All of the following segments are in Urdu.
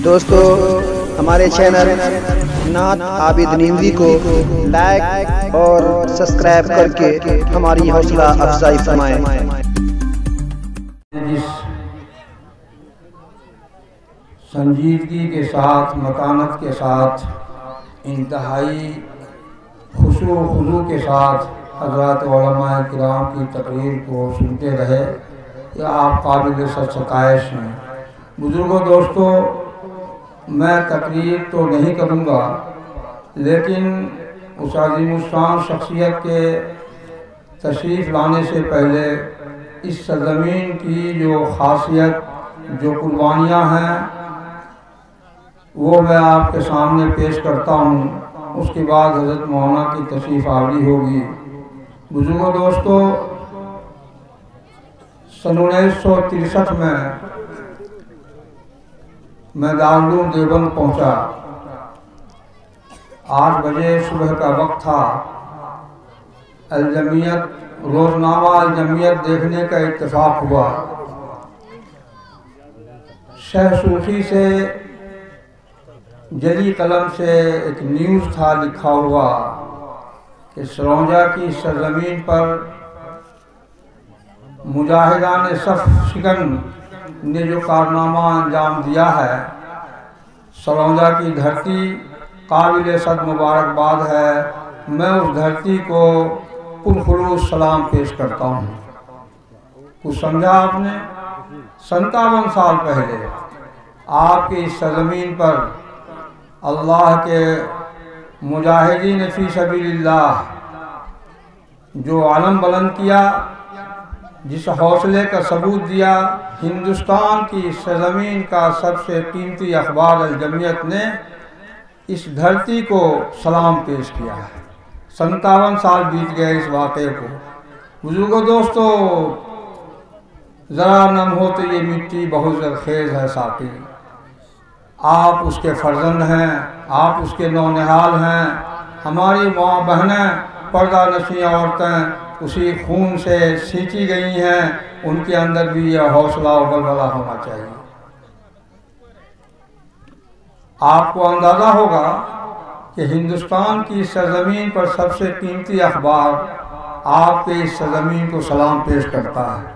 دوستو ہمارے چینل نعت عابد نیموی کو لائک اور سبسکرائب کر کے ہماری حوصلہ افزائی فرمائیں۔ جس سنجیدگی کے ساتھ، متانت کے ساتھ، انتہائی خشوع و خضوع کے ساتھ حضرات علماء کرام کی تقریر کو سنتے رہے، یہ آپ قابل ستائش ہیں۔ بزرگوں دوستو، میں تقریر تو نہیں کروں گا، لیکن اس عظیم الشان شخصیت کے تشریف لانے سے پہلے اس سرزمین کی جو خاصیت، جو قربانیاں ہیں، وہ میں آپ کے سامنے پیش کرتا ہوں۔ اس کے بعد حضرت مولانا کی تشریف آوری ہوگی۔ بزرگوں دوستو، سن 1963 میں دارالعلوم دیوبند پہنچا۔ 8 بجے صبح کا وقت تھا۔ الجمعیت، روزنامہ الجمعیت دیکھنے کا اتفاق ہوا۔ شیخ صوفی سے جلی قلم سے ایک نیوز تھا لکھا ہوا کہ سرونجا کی سرزمین پر مجاہدان صف شکن نے جو کارنامہ انجام دیا ہے، سرونجا کی دھرتی قابل صد مبارکباد ہے۔ میں اس دھرتی کو پرخلوص سلام پیش کرتا ہوں۔ کچھ سمجھا آپ نے؟ 57 سال پہلے آپ کی اس سرزمین پر اللہ کے مجاہدین فی سبیل اللہ جو علم بلند کیا، جس حوصلے کا ثبوت دیا، ہندوستان کی سرزمین کا سب سے قیمتی اخبار الجمعیت نے اس دھرتی کو سلام پیش کیا ہے۔ 57 سال بیت گئے اس واقعے کو۔ بزرگوں دوستو، ذرا نم ہو تو یہ مٹی بہت زرخیز ہے ساقی۔ آپ اس کے فرزند ہیں، آپ اس کے نونہال ہیں۔ ہماری ماں بہنیں، پردہ نشیں عورتیں اسی خون سے سینچی گئی ہیں، ان کے اندر بھی یہ حوصلہ و بلبلہ ہونا چاہیے۔ آپ کو اندازہ ہوگا کہ ہندوستان کی سرزمین پر سب سے قیمتی اخبار آپ کے اس سرزمین کو سلام پیش کرتا ہے۔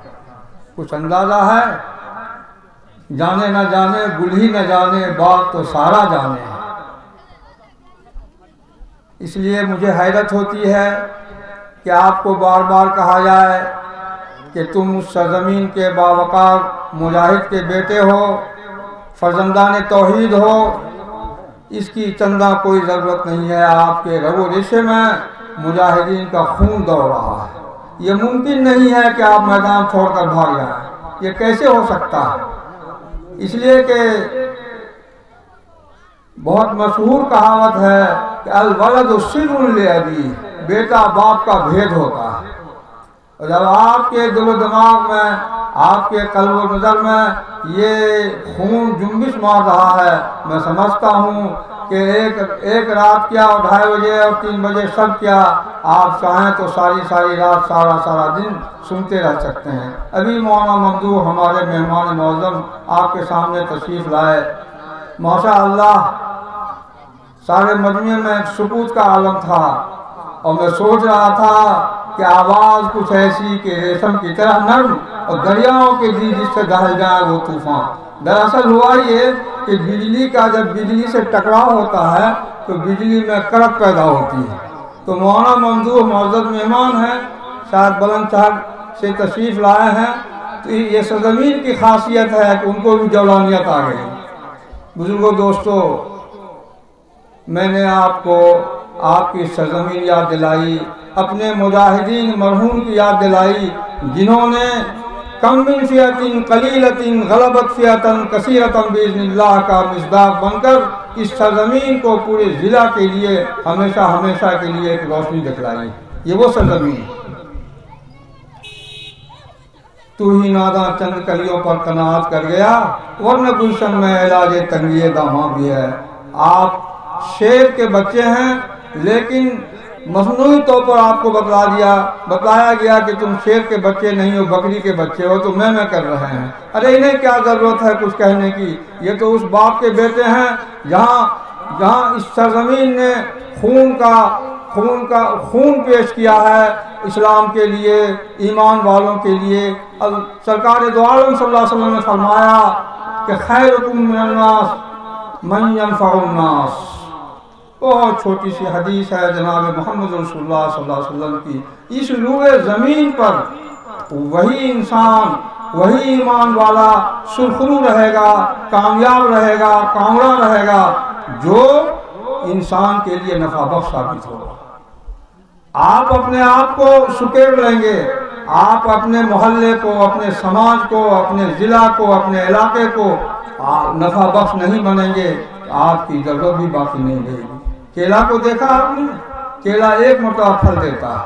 کچھ اندازہ ہے؟ جانے نہ جانے، گل ہی نہ جانے، باغ تو سارا جانے۔ اس لیے مجھے حیرت ہوتی ہے کہ آپ کو بار بار کہا جائے کہ تم اس سرزمین کے باوقار مجاہد کے بیٹے ہو، فرزندان توحید ہو۔ اس کی چندہ کوئی ضرورت نہیں ہے۔ آپ کے رگ و ریشے میں مجاہدین کا خون دوڑ رہا ہے۔ یہ ممکن نہیں ہے کہ آپ میدان چھوڑ کر بھاگ جائیں۔ یہ کیسے ہو سکتا ہے؟ اس لیے کہ بہت مشہور کہاوت ہے کہ الولد سر لابیہ، بیٹا باپ کا بھید ہوتا ہے۔ اور جب آپ کے دل و دماغ میں، آپ کے قلب و نظر میں یہ خون جنبش مار رہا ہے، میں سمجھتا ہوں کہ ایک رات کیا اور 2:30 بجے اور 3 بجے سب کیا، آپ چاہیں تو ساری رات، سارا دن سنتے رہ سکتے ہیں۔ ابھی مولانا ممدوح ہمارے مہمان معظم آپ کے سامنے تشریف لائے۔ ماشاء اللہ سارے مجمع میں ایک سکوت کا عالم تھا، اور میں سوچ رہا تھا کہ آواز کچھ ایسی کہ ریشم کی طرح نرم، اور دریاؤں کے جس سے دہل جائے وہ طوفان۔ دراصل ہوا یہ کہ بجلی کا جب بجلی سے ٹکراؤ ہوتا ہے تو بجلی میں کڑک پیدا ہوتی ہے۔ تو مولانا ممدوح معزز مہمان ہیں، شاید بلند شہر سے تشریف لائے ہیں، تو یہ سرزمین کی خاصیت ہے کہ ان کو بھی جولانیت آ گئی۔ بزرگوں دوستو، میں نے آپ کو آپ کی سرزمین یاد دلائی، اپنے مجاہدین مرحوم کی یاد دلائی، جنہوں نے کم من فئۃ قلیلۃ غلبت فئۃ کثیرۃ باذن اللہ کا مصداق بن کر اس سرزمین کو پورے ضلع کے لیے ہمیشہ کے لیے ایک روشنی دکھلائی۔ یہ وہ سرزمین، تو ہی ناداں چند کلیوں پر قناعت کر گیا، ورنہ گلشن میں علاج تنگی داماں بھی ہے۔ آپ شیر کے بچے ہیں، لیکن مصنوعی طور پر آپ کو بتلایا گیا کہ تم شیر کے بچے نہیں ہو، بکری کے بچے ہو، تو میں کر رہے ہیں۔ ارے انہیں کیا ضرورت ہے کچھ کہنے کی؟ یہ تو اس باپ کے بیٹے ہیں جہاں اس سرزمین نے خون پیش کیا ہے اسلام کے لیے، ایمان والوں کے لیے۔ سرکار دو عالم صلی اللہ علیہ وسلم نے فرمایا کہ خیرکم من الناس من ينفع الناس۔ بہت چھوٹی سی حدیث ہے جناب محمد رسول اللہ صلی اللہ علیہ وسلم کی۔ اس روئے زمین پر وہی انسان، وہی ایمان والا سرخرو رہے گا، کامیاب رہے گا، کامرا رہے گا، جو انسان کے لیے نفع بخش ثابت ہوگا۔ آپ اپنے آپ کو سکیڑ لیں گے، آپ اپنے محلے کو، اپنے سماج کو، اپنے ضلع کو، اپنے علاقے کو نفع بخش نہیں بنیں گے، آپ کی ضرورت بھی باقی نہیں رہے گی۔ کیلا کو دیکھا آپ نے؟ کیلا ایک مرتبہ پھل دیتا ہے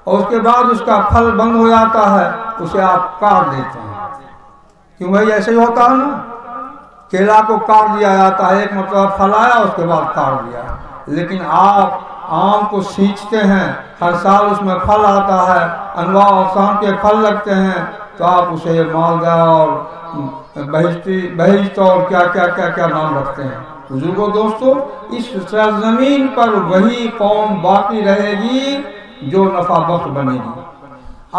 اور اس کے بعد اس کا پھل بند ہو جاتا ہے، اسے آپ کاٹ دیتے ہیں۔ کیوں بھائی ایسے ہی ہوتا ہے نا، کیلا کو کاٹ دیا جاتا ہے، ایک مرتبہ پھل آیا اس کے بعد کاٹ دیا۔ لیکن آپ آم کو سینچتے ہیں، ہر سال اس میں پھل آتا ہے، انواع اقسام کے پھل لگتے ہیں، تو آپ اسے مالدہ اور بہشت اور کیا نام رکھتے ہیں۔ بزرگوں دوستو، اس سرزمین پر وہی قوم باقی رہے گی جو نفع بخش بنے گی۔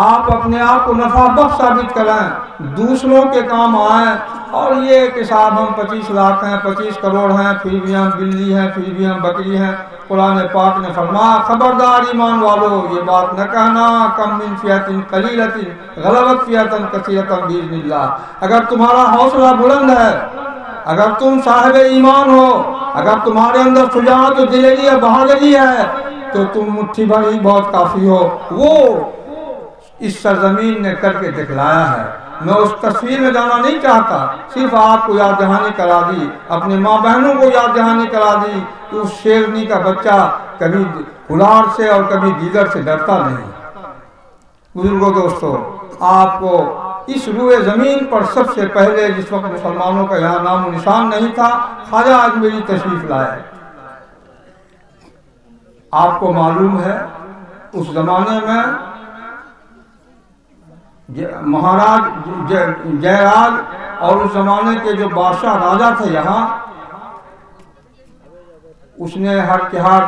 آپ اپنے آپ کو نفع بخش ثابت کریں، دوسروں کے کام آئیں، اور یہ کہ صاحب ہم 25 لاکھ ہیں، 25 کروڑ ہیں، پھر بھی ہم بلی ہیں، پھر بھی ہم بکری ہیں۔ قرآن پاک نے فرمایا خبردار ایمان والو، یہ بات نہ کہنا کم من فیۃ قلیلۃ غلبت فیۃ کثیرۃ باذن اللہ۔ اگر تمہارا حوصلہ بلند ہے، اگر تم صاحب ایمان ہو، اگر تمہارے اندر شجاعت و دلیری اور بہادری ہے، تو تم مٹھی بھر ہی بہت کافی ہو۔ وہ اس سرزمین نے کر کے دکھلایا ہے۔ میں اس تصویر میں جانا نہیں چاہتا، صرف آپ کو یاد دہانی کرا دی، اپنے ماں بہنوں کو یاد دہانی کرا دی کہ اس شیرنی کا بچہ کبھی ہلاڑ سے اور کبھی دیگر سے ڈرتا نہیں۔ بزرگوں دوستو، آپ کو اس روئے زمین پر سب سے پہلے جس وقت مسلمانوں کا یہاں نام و نشان نہیں تھا، خواجہ اجمیری تشریف لائے۔ آپ کو معلوم ہے اس زمانے میں مہاراج جے راج اور اس زمانے کے جو بادشاہ راجا تھے یہاں، اس نے ہر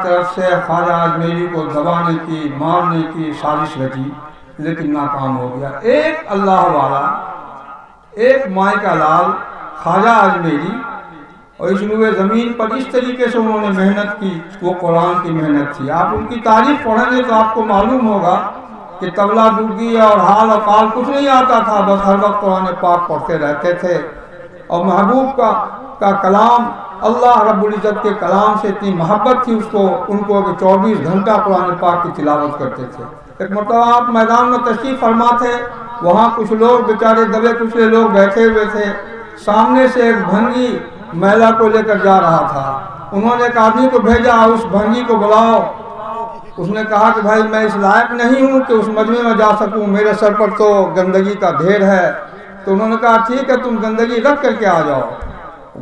طرف سے خواجہ اجمیری کو دبانے کی، مارنے کی سازش رچی، لیکن ناکام ہو گیا۔ ایک اللہ والا، ایک مائی کا لال خواجہ اجمیری، اور اس روئے زمین پر اس طریقے سے انہوں نے محنت کی، وہ قرآن کی محنت تھی۔ آپ ان کی تاریخ پڑھیں گے تو آپ کو معلوم ہوگا کہ طبلہ ڈوگی اور حال و قال کچھ نہیں آتا تھا، بس ہر وقت قرآن پاک پڑھتے رہتے تھے، اور محبوب کا کلام، اللہ رب العزت کے کلام سے اتنی محبت تھی ان کو کہ 24 گھنٹہ قرآن پاک کی تلاوت کرتے تھے۔ ایک مرتبہ آپ میدان میں تشریف فرما تھے، وہاں کچھ لوگ بیچارے دبے کچلے لوگ بیٹھے ہوئے تھے، سامنے سے ایک بھنگی میلہ کو لے کر جا رہا تھا۔ انہوں نے ایک آدمی کو بھیجا، اس بھنگی کو بلاؤ۔ اس نے کہا کہ بھائی میں اس لائق نہیں ہوں کہ اس مجمع میں جا سکوں، میرے سر پر تو گندگی کا ڈھیر ہے۔ تو انہوں نے کہا ٹھیک ہے، تم گندگی رکھ کر کے آ جاؤ۔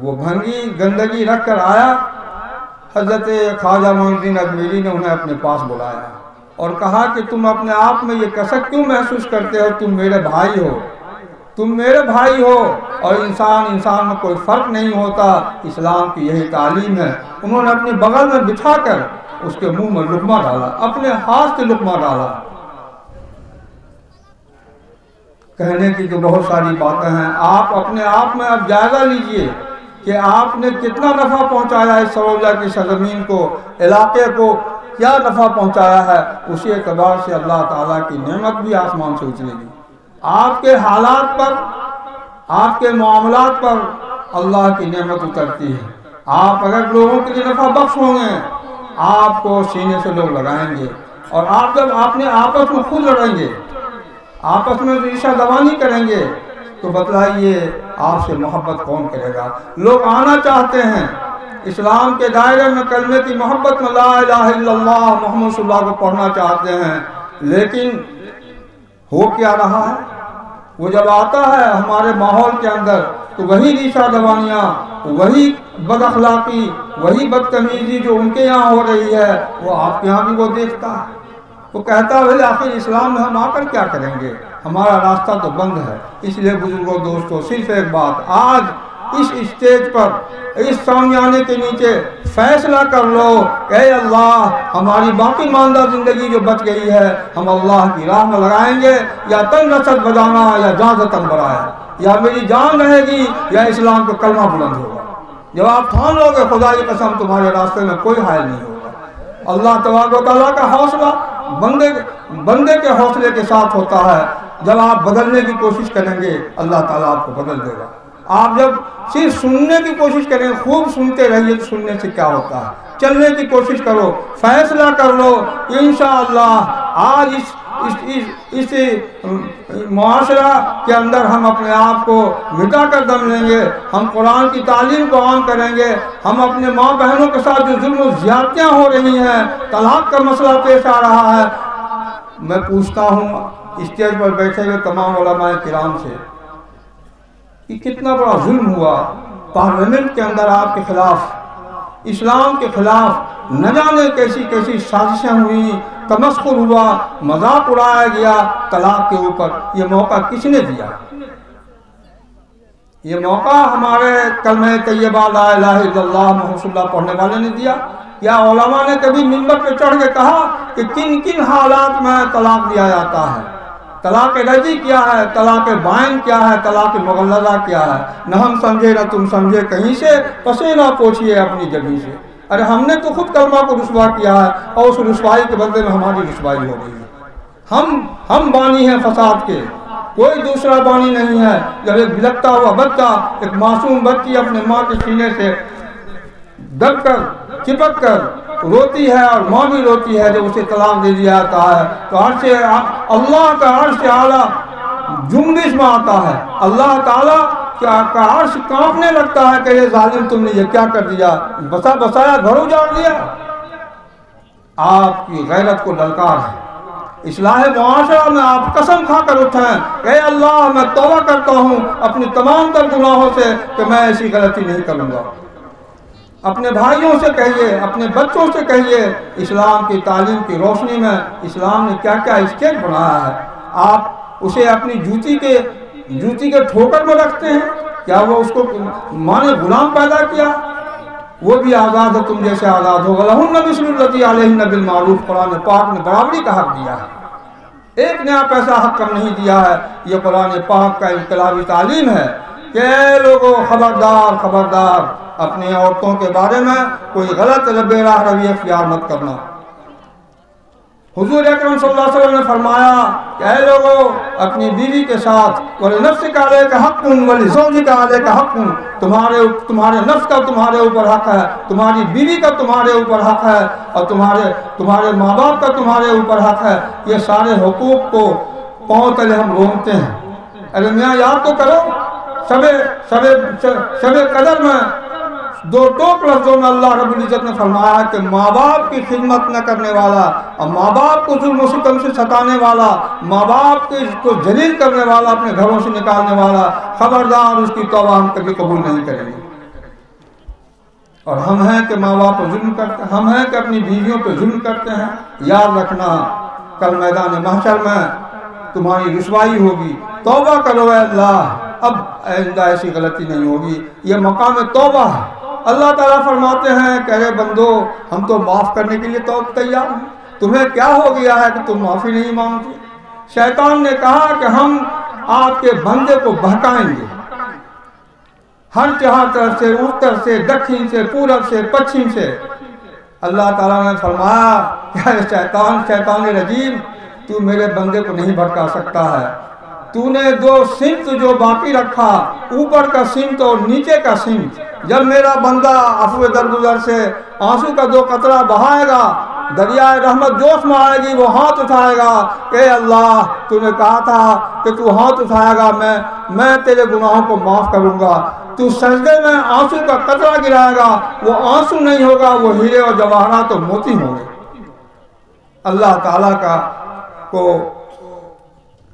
وہ بھنگی گندگی رکھ کر آیا۔ حضرت خواجہ معین الدین اجمیری نے انہیں اپنے پاس بلایا اور کہا کہ تم اپنے آپ میں یہ کسک کیوں محسوس کرتے ہو؟ تم میرے بھائی ہو، تم میرے بھائی ہو، اور انسان میں کوئی فرق نہیں ہوتا، اسلام کی یہی تعلیم ہے۔ انہوں نے اپنی بغل میں بٹھا کر اس کے منہ میں لقمہ ڈالا، اپنے ہاتھ سے لقمہ ڈالا۔ کہنے کی تو بہت ساری باتیں ہیں، آپ اپنے آپ میں اب جائزہ لیجئے کہ آپ نے کتنا نفع پہنچایا ہے سروجہ کی سرزمین کو، علاقے کو کیا نفع پہنچایا ہے۔ اسی اعتبار سے اللہ تعالیٰ کی نعمت بھی آسمان سے اترے گی۔ آپ کے حالات پر، آپ کے معاملات پر اللہ کی نعمت اترتی ہے۔ آپ اگر لوگوں کے لیے نفع بخش ہوں گے، آپ کو سینے سے لوگ لگائیں گے، اور آپ جب اپنے آپس میں خود لڑیں گے، آپس میں ریشہ دوانی کریں گے، تو بتلائیے آپ سے محبت کون کرے گا؟ لوگ آنا چاہتے ہیں اسلام کے دائرے میں، کلمے کی محبت میں، لا الہ الا اللہ محمد صلی اللہ کو پڑھنا چاہتے ہیں، لیکن ہو کیا رہا ہے؟ وہ جب آتا ہے ہمارے ماحول کے اندر تو وہی ریشہ دوانیاں، وہی بد اخلاقی، وہی بدتمیزی جو ان کے یہاں ہو رہی ہے وہ آپ کے یہاں بھی وہ دیکھتا ہے۔ وہ کہتا ہے آخر اسلام میں ہم آ کر کیا کریں گے، ہمارا راستہ تو بند ہے۔ اس لیے بزرگوں دوستوں، صرف ایک بات، آج اس اسٹیج پر، اس سامیانے کے نیچے فیصلہ کر لو کہ اے اللہ ہماری باقی ماندہ زندگی جو بچ گئی ہے ہم اللہ کی راہ میں لگائیں گے، یا تن رسد بجانا یا جان تن برائے، یا میری جان رہے گی یا اسلام کا کلمہ بلند ہوگا۔ جب آپ ٹھان لو گے خدا کی قسم تمہارے راستے میں کوئی حائل نہیں ہوگا۔ اللہ تبارک و تعالیٰ کا حوصلہ بندے کے حوصلے کے ساتھ ہوتا ہے۔ جب آپ بدلنے کی کوشش کریں گے اللہ تعالیٰ آپ کو بدل دے گا۔ آپ جب صرف سننے کی کوشش کریں، خوب سنتے رہیے، تو سننے سے کیا ہوتا ہے، چلنے کی کوشش کرو، فیصلہ کر لو انشاءاللہ آج اس معاشرہ کے اندر ہم اپنے آپ کو مٹا کر دم لیں گے، ہم قرآن کی تعلیم کو عام کریں گے، ہم اپنے ماں بہنوں کے ساتھ جو ظلم و زیادتیاں ہو رہی ہیں، طلاق کا مسئلہ پیش آ رہا ہے، میں پوچھتا ہوں اسٹیج پر بیٹھے ہوئے تمام علماء کرام سے کہ کتنا بڑا ظلم ہوا، پارلیمنٹ کے اندر آپ کے خلاف، اسلام کے خلاف نہ جانے کیسی کیسی سازشیں ہوئی، تمسخر ہوا، مذاق اڑایا گیا طلاق کے اوپر۔ یہ موقع کس نے دیا؟ یہ موقع ہمارے کلمہ طیبہ لا الہ الا اللہ محمد رسول اللہ پڑھنے والے نے دیا؟ یا علماء نے کبھی منبر پہ چڑھ کے کہا کہ کن کن حالات میں طلاق دیا جاتا ہے؟ طلاق رجعی کیا ہے، طلاق بائن کیا ہے، طلاق مغلظہ کیا ہے؟ نہ ہم سمجھے نہ تم سمجھے، کہیں سے پسینہ پوچھئے اپنی جبیں سے۔ ارے ہم نے تو خود کلمہ کو رسوا کیا ہے اور اس رسوائی کے بدلے میں ہماری رسوائی ہو گئی ہے۔ ہم بانی ہیں فساد کے، کوئی دوسرا بانی نہیں ہے۔ جب ایک بلکتا ہوا بچہ، ایک معصوم بچی اپنے ماں کے سینے سے دب کر چپک کر روتی ہے اور ماں بھی روتی ہے، جب اسے طلاق دے دیا جاتا ہے تو عرش اللہ کا عرش اعلیٰ جنبش میں آتا ہے، اللہ تعالیٰ کا عرش کانپنے لگتا ہے کہ یہ ظالم تم نے یہ کیا کر دیا، بسایا گھر اجاڑ دیا۔ آپ کی غیرت کو للکار ہے، اصلاح معاشرہ میں آپ قسم کھا کر اٹھیں اے اللہ میں توبہ کرتا ہوں اپنی تمام تر گناہوں سے کہ میں ایسی غلطی نہیں کروں گا۔ اپنے بھائیوں سے کہیے، اپنے بچوں سے کہیے، اسلام کی تعلیم کی روشنی میں اسلام نے کیا کیا اسٹیج بنایا ہے، آپ اسے اپنی جوتی کے ٹھوکر میں رکھتے ہیں؟ کیا وہ اس کو ماں نے غلام پیدا کیا؟ وہ بھی آزاد ہے، تم جیسے آزاد ہوگا۔ لہن مثل الذی علیہن بالمعروف، قرآن پاک نے برابری کا حق دیا ہے، ایک نیا پیسہ حق کم نہیں دیا ہے۔ یہ قرآن پاک کا انقلابی تعلیم ہے کہ اے لوگوں خبردار خبردار، اپنی عورتوں کے بارے میں کوئی غلط بے راہ روی اختیار مت کرنا۔ حضور اکرم صلی اللہ علیہ وسلم نے فرمایا کہ اے لوگوں اپنی بیوی کے ساتھ وَلِنَفْسِكَ عَلَيْكَ حَقٌّ وَلِزَوْجِكَ عَلَيْكَ حَقٌّ، تمہارے نفس کا تمہارے اوپر حق ہے، تمہاری بیوی کا تمہارے اوپر حق ہے، اور تمہارے ماں باپ کا تمہارے اوپر حق ہے۔ یہ سارے حقوق کو پاؤں تلے ہم رونگتے ہیں۔ ارے میاں یاد تو کرو، شب قدر میں دو ٹوک لفظوں میں اللہ رب العزت نے فرمایا کہ ماں باپ کی خدمت نہ کرنے والا اور ماں باپ کو ظلم و ستم سے ستانے والا، ماں باپ کو ذلیل کرنے والا، اپنے گھروں سے نکالنے والا، خبردار اس کی توبہ ہم کبھی قبول نہیں کریں گے۔ اور ہم ہیں کہ ماں باپ پر ظلم کرتے ہیں، ہم ہیں کہ اپنی بیویوں پہ ظلم کرتے ہیں۔ یاد رکھنا کل میدان محشر میں تمہاری رسوائی ہوگی۔ توبہ کرو اے اللہ، اب آئندہ ایسی غلطی نہیں ہوگی۔ یہ مقام توبہ ہے۔ اللہ تعالیٰ فرماتے ہیں کہ اے بندو ہم تو معاف کرنے کے لیے تیار ہیں، تمہیں کیا ہو گیا ہے کہ تم معافی نہیں مانگتے؟ شیطان نے کہا کہ ہم آپ کے بندے کو بہکائیں گے، ہر جہاں طرف سے، اتر سے، دکھن سے، پورب سے، پچھم سے۔ اللہ تعالیٰ نے فرمایا کہ اے شیطان رجیم، تو میرے بندے کو نہیں بھٹکا سکتا ہے۔ تو نے دو سمت جو باقی رکھا، اوپر کا سمت اور نیچے کا سمت، جب میرا بندہ عفو درگزر سے آنسو کا دو قطرہ بہائے گا، دریائے رحمت جوش میں آئے گی، وہ ہاتھ اٹھائے گا کہ اللہ تو نے کہا تھا کہ تو ہاتھ اٹھائے گا میں تیرے گناہوں کو معاف کروں گا۔ تو سجدے میں آنسو کا قطرہ گرائے گا، وہ آنسو نہیں ہوگا، وہ ہیرے اور جواہرات اور موتی ہوں گے۔ اللہ تعالیٰ کو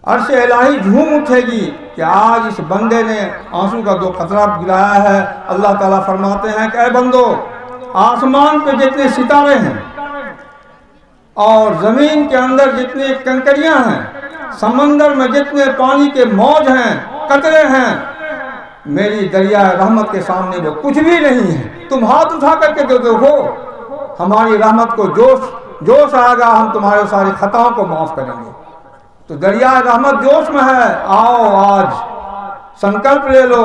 عرش الہی جھوم اٹھے گی کہ آج اس بندے نے آنسو کا 2 قطرہ گرایا ہے۔ اللہ تعالیٰ فرماتے ہیں کہ اے بندو، آسمان پہ جتنے ستارے ہیں اور زمین کے اندر جتنی کنکریاں ہیں، سمندر میں جتنے پانی کے موج ہیں، قطرے ہیں، میری دریا رحمت کے سامنے وہ کچھ بھی نہیں ہے۔ تم ہاتھ اٹھا کر کے دیکھو، ہماری رحمت کو جوش آئے گا، ہم تمہارے ساری خطاؤں کو معاف کریں گے۔ تو دریا رحمت جوش میں ہے، آؤ آج سنکلپ لے لو،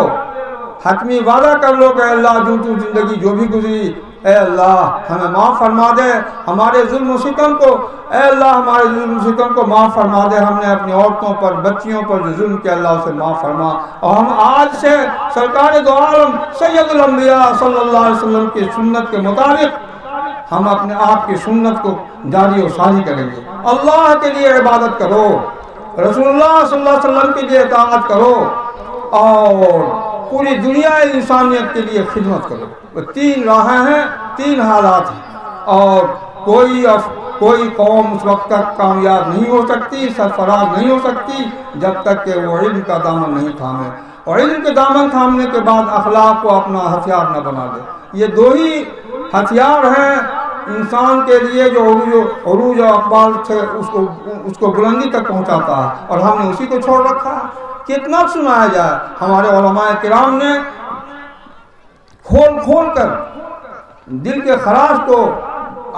حتمی وعدہ کر لو کہ اللہ جو تو زندگی جو بھی گزری، اے اللہ ہمیں معاف فرما دے، ہمارے ظلم و ستم کو، اے اللہ ہمارے ظلم و ستم کو معاف فرما دے، ہم نے اپنی عورتوں پر بچیوں پر جو ظلم کیا اللہ اسے معاف فرما، اور ہم آج سے سرکار دو عالم سید الانبیاء صلی اللہ علیہ وسلم کی سنت کے مطابق ہم اپنے آپ کی سنت کو جاری و ساری کریں گے۔ اللہ کے لیے عبادت کرو، رسول اللہ صلی اللہ علیہ وسلم کے لیے اطاعت کرو، اور پوری دنیا انسانیت کے لیے خدمت کرو۔ وہ 3 راہیں ہیں، 3 حالات ہیں، اور کوئی قوم اس وقت تک کامیاب نہیں ہو سکتی، سرفراز نہیں ہو سکتی جب تک کہ وہ علم کا دامن نہیں تھامے، اور علم کے دامن تھامنے کے بعد اخلاق کو اپنا ہتھیار نہ بنا دے۔ یہ 2 ہی ہتھیار ہیں انسان کے لیے جو عروج و اقبال سے اس کو بلندی تک پہنچاتا ہے، اور ہم نے اسی کو چھوڑ رکھا ہے۔ کتنا سنایا جائے، ہمارے علماء کرام نے کھول کر دل کے خراش کو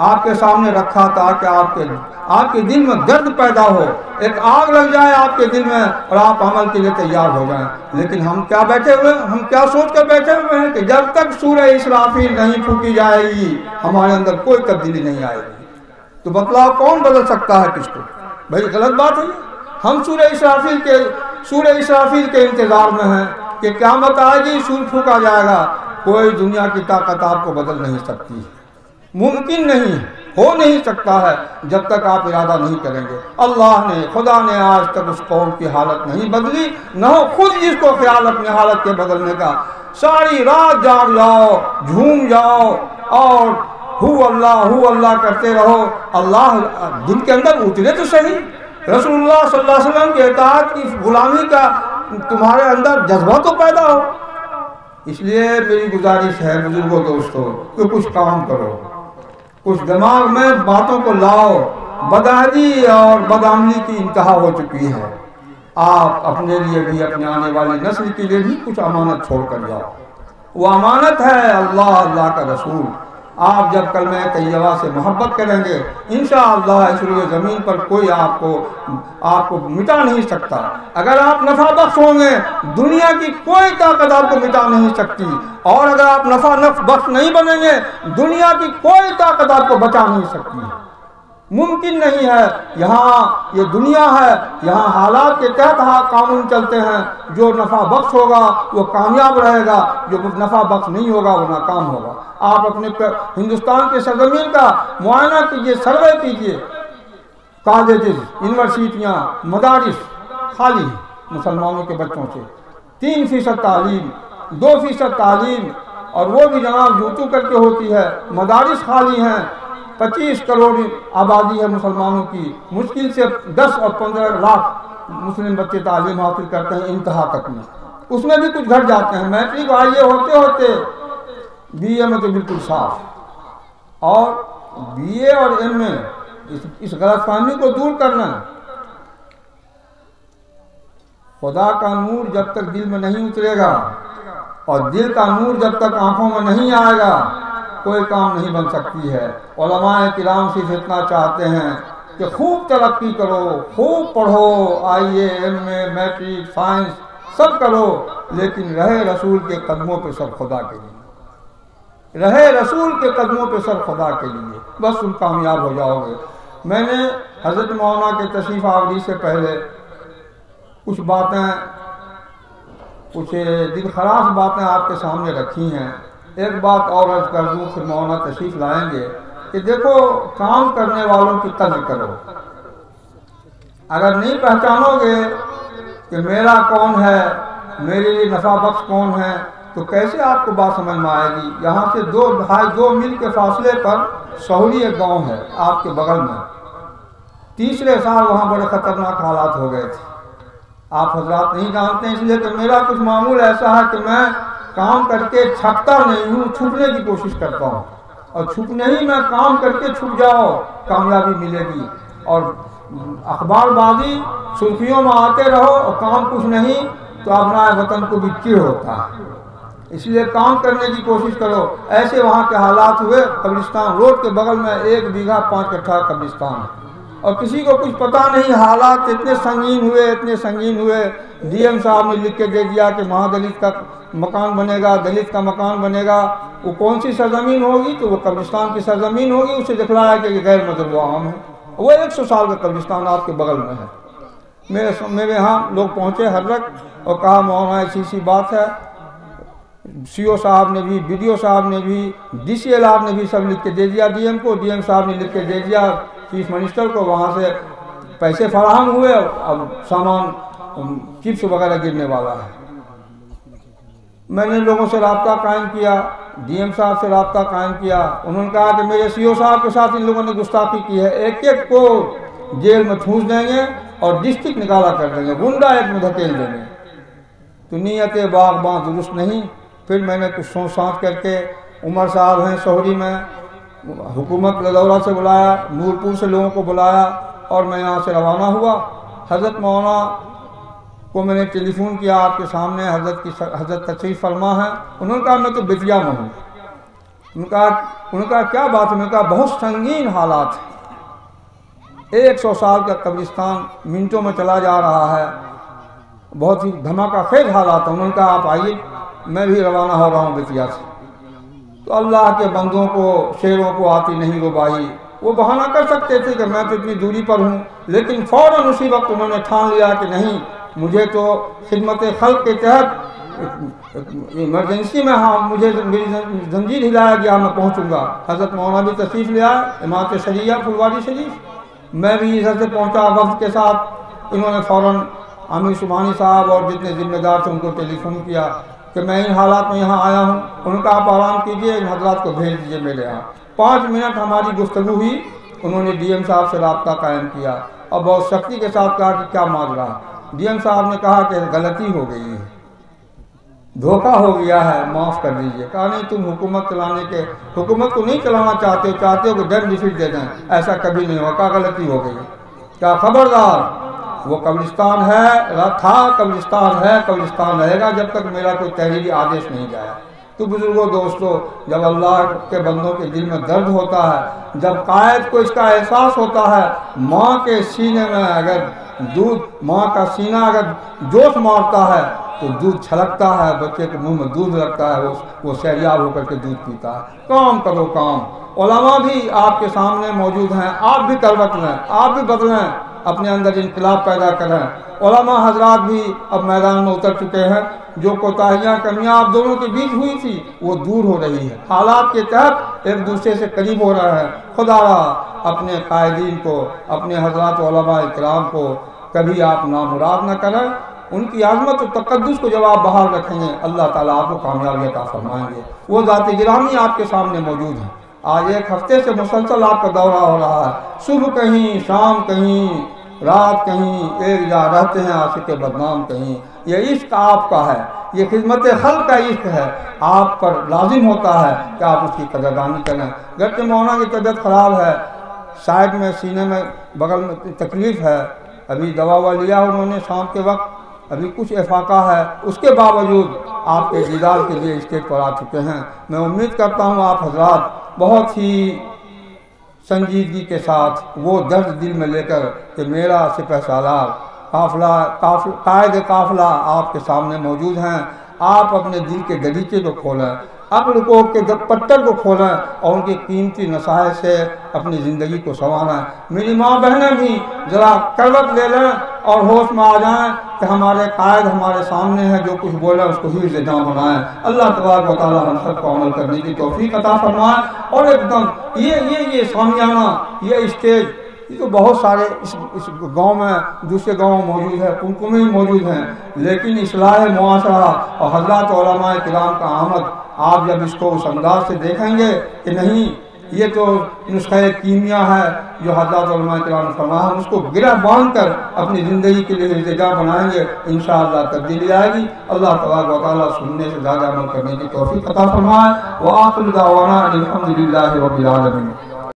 آپ کے سامنے رکھا تاکہ آپ کے دل میں درد پیدا ہو، ایک آگ لگ جائے آپ کے دل میں اور آپ عمل کے لیے تیار ہو جائیں۔ لیکن ہم کیا بیٹھے ہوئے، ہم کیا سوچ کر بیٹھے ہوئے ہیں کہ جب تک سورہ اسرافیل نہیں پھونکی جائے گی ہمارے اندر کوئی تبدیلی نہیں آئے گی۔ تو بتلاؤ کون بدل سکتا ہے کس کو؟ بھائی غلط بات ہے۔ ہم سورہ اسرافیل کے انتظار میں ہیں کہ قیامت آئے گی، سور پھونکا جائے گا۔ کوئی دنیا کی طاقت آپ کو بدل نہیں سکتی، ممکن نہیں، ہو نہیں سکتا ہے جب تک آپ ارادہ نہیں کریں گے۔ خدا نے آج تک اس قوم کی حالت نہیں بدلی، نہ ہو خود جس کو خیال اپنی حالت کے بدلنے کا۔ ساری رات جاگ جاؤ، جھوم جاؤ، اور ہو اللہ کرتے رہو۔ اللہ دل کے اندر اترے تو صحیح، رسول اللہ صلی اللہ علیہ وسلم کی اطاعت کی غلامی کا تمہارے اندر جذبہ تو پیدا ہو۔ اس لیے میری گزارش ہے بزرگوں دوستوں کہ کچھ کام کرو، کچھ دماغ میں باتوں کو لاؤ۔ بدعہدی اور بدعملی کی انتہا ہو چکی ہے۔ آپ اپنے لیے بھی، اپنے آنے والی نسل کے لیے بھی کچھ امانت چھوڑ کر جاؤ۔ وہ امانت ہے اللہ کا رسول۔ آپ جب کلمہ طیبہ سے محبت کریں گے انشاءاللہ اس روئے زمین پر کوئی آپ کو مٹا نہیں سکتا۔ اگر آپ نفع بخش ہوں گے دنیا کی کوئی طاقت آپ کو مٹا نہیں سکتی، اور اگر آپ نفع بخش نہیں بنیں گے دنیا کی کوئی طاقت آپ کو بچا نہیں سکتی۔ ممکن نہیں ہے۔ یہاں یہ دنیا ہے، یہاں حالات کے تحت قانون چلتے ہیں۔ جو نفع بخش ہوگا وہ کامیاب رہے گا، جو نفع بخش نہیں ہوگا وہ ناکام ہوگا۔ آپ اپنے ہندوستان کے سرزمین کا معائنہ کیجئے، سروے کیجئے۔ کالجز، یونیورسٹیاں، مدارس خالی مسلمانوں کے بچوں سے، 3% تعلیم، 2% تعلیم، اور وہ بھی جناب جوتو کر کے ہوتی ہے۔ مدارس خالی ہیں، 25 کروڑ آبادی ہے مسلمانوں کی، مشکل سے 10 اور 15 لاکھ مسلم بچے تعلیم حاصل کرتے ہیں انتہا تک میں، اس میں بھی کچھ گھٹ جاتے ہیں۔ میٹرک آئیے ہوتے بی اے میں تو بالکل صاف، اور بی اے اور ایم اے اس غلط فہمی کو دور کرنا۔ خدا کا نور جب تک دل میں نہیں اترے گا اور دل کا نور جب تک آنکھوں میں نہیں آئے گا کوئی کام نہیں بن سکتی ہے۔ علماء کرام صرف اتنا چاہتے ہیں کہ خوب ترقی کرو، خوب پڑھو، I A M A matric science سب کرو، لیکن رہے رسول کے قدموں پہ سب خدا کے لیے، رہے رسول کے قدموں پہ سب خدا کے لیے، بس تم کامیاب ہو جاؤ گے۔ میں نے حضرت مولانا کے تشریف آوری سے پہلے کچھ باتیں، کچھ دل خراش باتیں آپ کے سامنے رکھی ہیں۔ ایک بات اور عرض کر دوں پھر مولانا تشریف لائیں گے کہ دیکھو کام کرنے والوں کی قدر کرو۔ اگر نہیں پہچانو گے کہ میرا کون ہے، میرے لیے نفع بخش کون ہے، تو کیسے آپ کو بات سمجھ میں آئے گی۔ یہاں سے 2 میل کے فاصلے پر سہولی ایک گاؤں ہے آپ کے بغل میں، تیسرے سال وہاں بڑے خطرناک حالات ہو گئے تھے۔ آپ حضرات نہیں جانتے ہیں، اس لیے کہ میرا کچھ معمول ایسا ہے کہ میں کام کر کے چھپتا نہیں ہوں، چھپنے کی کوشش کرتا ہوں، اور چھپنے ہی میں کام کر کے چھپ جاؤ کامیابی ملے گی، اور اخبار بازی سرخیوں میں آتے رہو اور کام کچھ نہیں تو ابنائے وطن کو بھی چڑ ہوتا ہے۔ اس لیے کام کرنے کی کوشش کرو۔ ایسے وہاں کے حالات ہوئے، قبرستان روڈ کے بغل میں 1 بیگھہ 5 کٹھا قبرستان، اور کسی کو کچھ پتہ نہیں، حالات اتنے سنگین ہوئے، ڈی ایم صاحب نے لکھ کے دے دیا کہ وہاں دلت کا مکان بنے گا، دلت کا مکان بنے گا۔ وہ کون سی سرزمین ہوگی؟ تو وہ قبرستان کی سرزمین ہوگی، اسے دکھلایا کہ یہ غیر مدر و عام ہے۔ وہ 100 سال کا قبرستان آپ کے بغل میں ہے۔ میرے ہاں لوگ پہنچے حضرت اور کہا مولانا ایسی بات ہے، سی او صاحب نے بھی، بی ڈی او صاحب نے بھی، ڈی سی ایل آر نے بھی سب لکھ کے دے دیا ڈی ایم کو، ڈی ایم صاحب نے لکھ کے دے دیا چیف منسٹر کو، وہاں سے پیسے فراہم ہوئے، اب سامان چپس وغیرہ گرنے والا ہے۔ میں نے لوگوں سے رابطہ قائم کیا، ڈی ایم صاحب سے رابطہ قائم کیا، انہوں نے کہا کہ میرے سی او صاحب کے ساتھ ان لوگوں نے گستاخی کی ہے، ایک کو جیل میں ٹھونس دیں گے اور ڈسٹرکٹ نکالا کر دیں گے، غنڈہ ایک میں دھکیل دیں گے۔ تو نیت باغباں درست نہیں۔ پھر میں نے کچھ سوچ سانچ کر کے، عمر صاحب ہیں شہری میں، حکومت لدورہ سے بلایا، نورپور سے لوگوں کو بلایا، اور میں یہاں سے روانہ ہوا۔ حضرت مولانا کو میں نے ٹیلی فون کیا، آپ کے سامنے حضرت تشریف فرما ہے۔ انہوں نے کہا میں تو بتیا میں ہوں۔ انہوں نے کہا کیا بات ہے؟ میں نے کہا بہت سنگین حالات ہیں، 100 سال کا قبرستان منٹوں میں چلا جا رہا ہے، بہت ہی دھماکہ خیز حالات ہیں۔ انہوں نے کہا آپ آئیے، میں بھی روانہ ہو رہا ہوں بتیا سے۔ تو اللہ کے بندوں کو، شیروں کو آتی نہیں ربائی۔ وہ بہانہ کر سکتے تھے کہ میں تو اتنی دوری پر ہوں، لیکن فوراً اسی وقت انہوں نے ٹھان لیا کہ نہیں، مجھے تو خدمت خلق کے تحت ایمرجنسی میں، ہاں مجھے میری زنجیر ہلایا گیا، میں پہنچوں گا۔ حضرت مولانا بھی تشریف لے آئے، امامت شریعہ پھلواری شریف، میں بھی ادھر سے پہنچا وفد کے ساتھ۔ انہوں نے فوراً عامر سبحانی صاحب اور جتنے ذمہ دار تھے ان کو ٹیلی فون کیا کہ میں ان حالات میں یہاں آیا ہوں۔ انہوں نے کہا آپ آرام کیجئے، ان حضرات کو بھیج دیجئے میرے یہاں۔ 5 منٹ ہماری گفتگو ہوئی، انہوں نے ڈی ایم صاحب سے رابطہ قائم کیا اور بہت سختی کے ساتھ کہا کہ کیا ماجرا ہے۔ ڈی ایم صاحب نے کہا کہ غلطی ہو گئی ہے، دھوکہ ہو گیا ہے، معاف کر دیجئے۔ کہا نہیں، تم حکومت کو نہیں چلانا چاہتے ہو کہ ڈن ڈیفٹ دے دیں، ایسا کبھی نہیں ہوا۔ کہا غلطی ہو گئی۔ کیا خبردار، وہ قبرستان ہے، قبرستان رہے گا جب تک میرا کوئی تحریری آدیش نہیں جائے۔ تو بزرگوں دوستو، جب اللہ کے بندوں کے دل میں درد ہوتا ہے، جب قائد کو اس کا احساس ہوتا ہے، ماں کے سینے میں اگر ماں کا سینہ اگر جوش مارتا ہے تو دودھ چھلکتا ہے، بچے کے منہ میں دودھ لگتا ہے، وہ سیریاب ہو کر کے دودھ پیتا ہے۔ کام کرو کام۔ علماء بھی آپ کے سامنے موجود ہیں، آپ بھی کروٹ لیں، آپ بھی بدلیں، اپنے اندر انقلاب پیدا کریں۔ علماء حضرات بھی اب میدان میں اتر چکے ہیں، جو کوتاہیاں کمیاں آپ دونوں کے بیچ ہوئی تھی وہ دور ہو رہی ہے، حالات کے تحت ایک دوسرے سے قریب ہو رہا ہے۔ خدا را اپنے قائدین کو، اپنے حضرات علماء اکرام کو کبھی آپ نامراد نہ کریں۔ ان کی عظمت و تقدس کو جب آپ بحال رکھیں گے، اللہ تعالیٰ آپ کو کامیابی عطا فرمائیں گے۔ وہ ذات گرامی آپ کے سامنے موجود ہیں۔ آج 1 ہفتے سے مسلسل آپ کا دورہ ہو رہا ہے، صبح کہیں، شام کہیں، رات کہیں، ایک جا رہتے ہیں عاشق بدنام کہیں۔ یہ عشق آپ کا ہے، یہ خدمت خلق کا عشق ہے، آپ پر لازم ہوتا ہے کہ آپ اس کی قدردانی کریں۔ گرچہ مولانا کی طبیعت خراب ہے، سائڈ میں سینے میں بغل میں تکلیف ہے، ابھی دوا لیا انہوں نے شام کے وقت، ابھی کچھ افاقہ ہے، اس کے باوجود آپ کے دیدار کے لیے اسٹیج پر آ چکے ہیں۔ میں امید کرتا ہوں آپ حضرات بہت ہی سنجیدگی کے ساتھ وہ درد دل میں لے کر کہ میرا سپہ سالار قائد قافلہ آپ کے سامنے موجود ہیں، آپ اپنے دل کے دریچے کو کھولیں، عقل کو کے پٹر کو کھولیں اور ان کی قیمتی نصائح سے اپنی زندگی کو سنواریں۔ میری ماں بہنیں بھی ذرا کروٹ لے لیں اور ہوش میں آ جائیں کہ ہمارے قائد ہمارے سامنے ہیں، جو کچھ بولیں اس کو حفظ جاں بنائیں۔ اللہ تبارک و تعالیٰ ہم سب کو عمل کرنے کی توفیق عطا فرمائے۔ اور ایک دم یہ سامیانہ، یہ اسٹیج، یہ تو بہت سارے اس گاؤں میں، دوسرے گاؤں موجود ہے، کنکو میں ہی موجود ہیں، لیکن اصلاح معاشرہ اور حضرات علماء کرام کا آمد، آپ جب اس کو اس انداز سے دیکھیں گے کہ نہیں یہ تو نسخہ کیمیا ہے جو حضرات علماء کرام نے فرمایا، ہم اس کو گرہ باندھ کر اپنی زندگی کے لیے التجا بنائیں گے، انشاءاللہ تبدیلی آئے گی۔ اللہ تبارک و تعالیٰ سننے سے زیادہ عمل کرنے کی توفیق عطا فرمائے۔ وآخر دعوانا الحمدللہ رب العالمین۔